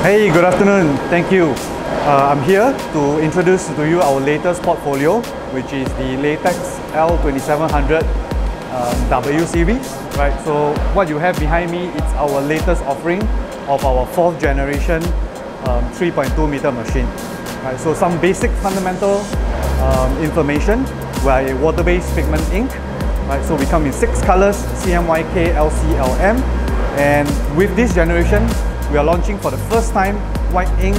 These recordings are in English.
Hey, good afternoon. Thank you. I'm here to introduce to you our latest portfolio, which is the Latex L2700W series. Right. So what you have behind me is our latest offering of our 4th generation 3.2 meter machine. Right. So some basic fundamental information. We are a water-based pigment ink. Right. So we come in 6 colors: CMYK, LC, LM, and with this generation, we are launching for the first time white ink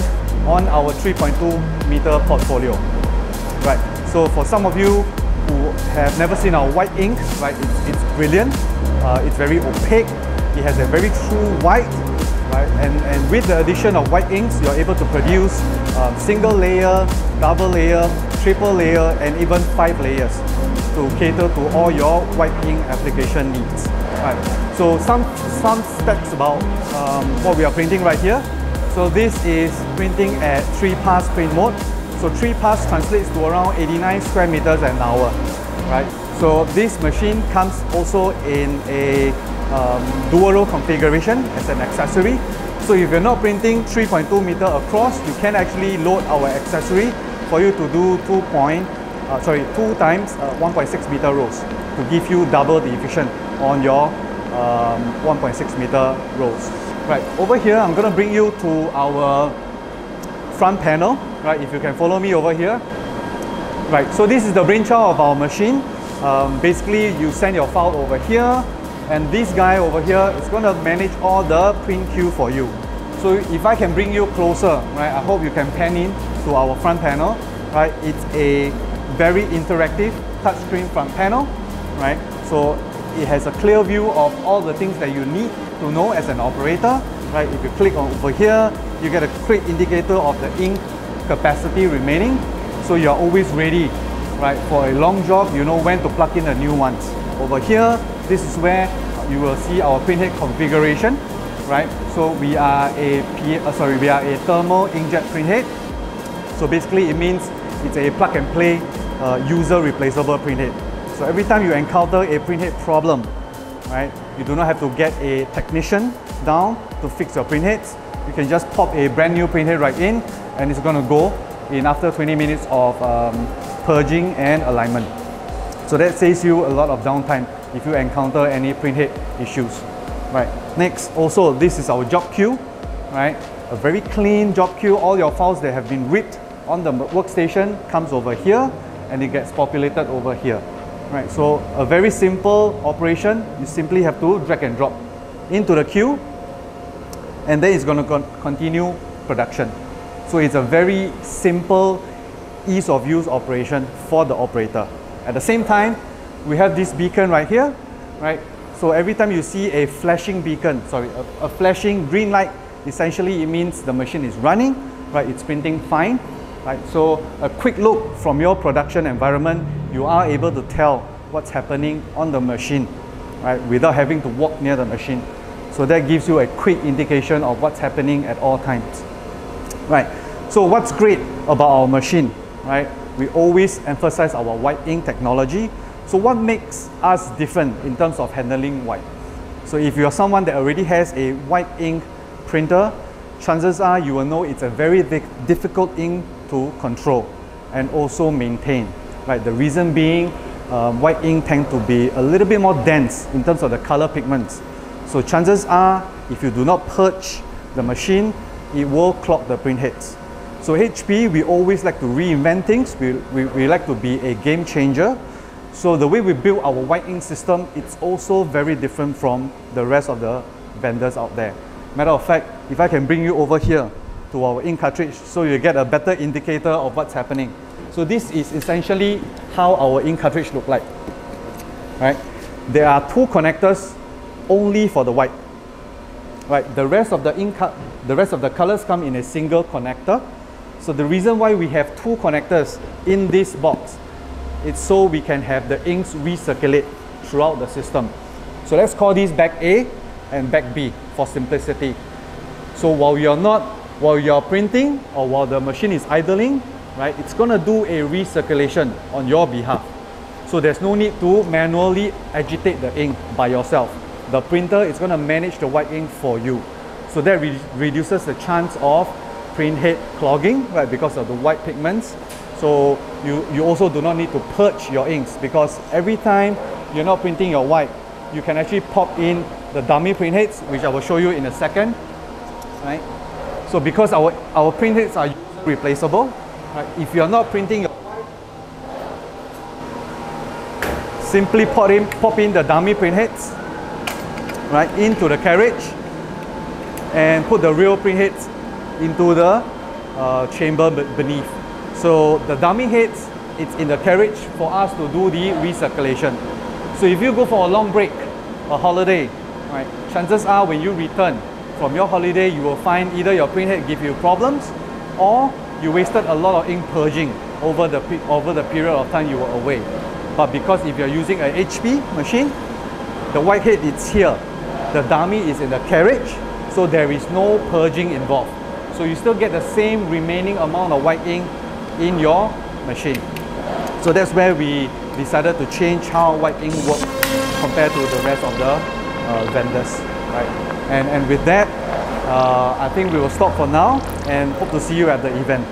on our 3.2 meter portfolio. Right. So for some of you who have never seen our white ink, right, it's brilliant. It's very opaque. It has a very true white. Right. And with the addition of white inks, you're able to produce single layer, double layer, triple layer, and even 5 layers to cater to all your white ink application needs. Right. So some specs about what we are printing right here. So this is printing at 3-pass print mode. So 3-pass translates to around 89 square meters an hour. Right. So this machine comes also in a dual row configuration as an accessory. So if you're not printing 3.2 meter across, you can actually load our accessory for you to do 2 times 1.6 meter rows to give you double the efficient on your 1.6 meter rolls. Right, over here I'm going to bring you to our front panel. Right, if you can follow me over here. Right, so this is the brainchild of our machine. Basically, you send your file over here, and this guy over here is going to manage all the print queue for you. So if I can bring you closer, right, I hope you can pan in to our front panel. Right, it's a very interactive touchscreen front panel. Right, so it has a clear view of all the things that you need to know as an operator. Right, if you click on over here, you get a quick indicator of the ink capacity remaining, so you're always ready. Right, for a long job, you know when to plug in the new ones. Over here, this is where you will see our printhead configuration. Right, so we are a thermal inkjet printhead. So basically, it means it's a plug and play user replaceable printhead. So every time you encounter a printhead problem, right, you do not have to get a technician down to fix your printheads. You can just pop a brand new printhead right in, and it's going to go in after 20 minutes of purging and alignment. So that saves you a lot of downtime if you encounter any printhead issues. Right. Next, also this is our job queue. Right, a very clean job queue. All your files that have been ripped on the workstation comes over here, and it gets populated over here. Right, so a very simple operation. You simply have to drag and drop into the queue, and then it's going to continue production. So it's a very simple, ease of use operation for the operator. At the same time, we have this beacon right here. Right, so every time you see a flashing beacon, a flashing green light, essentially it means the machine is running. Right, it's printing fine. Right, so a quick look from your production environment, you are able to tell what's happening on the machine, right, without having to walk near the machine. So that gives you a quick indication of what's happening at all times. Right, so what's great about our machine, right, we always emphasize our white ink technology. So what makes us different in terms of handling white? So if you're someone that already has a white ink printer, chances are you will know it's a very difficult ink to control and also maintain. Right, the reason being white ink tend to be a little bit more dense in terms of the color pigments. So chances are, if you do not purge the machine, it will clog the printheads. So HP, we always like to reinvent things. We like to be a game changer. So the way we build our white ink system, it's also very different from the rest of the vendors out there. Matter of fact, if I can bring you over here to our ink cartridge so you get a better indicator of what's happening. So this is essentially how our ink cartridge look like. Right? There are 2 connectors only for the white. Right? The rest of the colors come in a single connector. So the reason why we have 2 connectors in this box, it's so we can have the inks recirculate throughout the system. So let's call these bag A and bag B for simplicity. So while you're printing or while the machine is idling, right, it's going to do a recirculation on your behalf. So there's no need to manually agitate the ink by yourself. The printer is going to manage the white ink for you. So that reduces the chance of print head clogging, right, because of the white pigments. So you also do not need to purge your inks, because every time you're not printing your white, you can actually pop in the dummy print heads, which I will show you in a second, right? So because our print heads are replaceable, right? If you're not printing your white, simply pop in the dummy print heads, right, into the carriage, and put the real print heads into the chamber beneath. So the dummy heads, it's in the carriage for us to do the recirculation. So if you go for a long break, a holiday, right, chances are when you return from your holiday, you will find either your print head give you problems, or you wasted a lot of ink purging over the period of time you were away. But because if you're using a HP machine, the white head is here, the dummy is in the carriage, so there is no purging involved. So you still get the same remaining amount of white ink in your machine. So that's where we decided to change how white ink works compared to the rest of the vendors, right? And with that, I think we will stop for now and hope to see you at the event.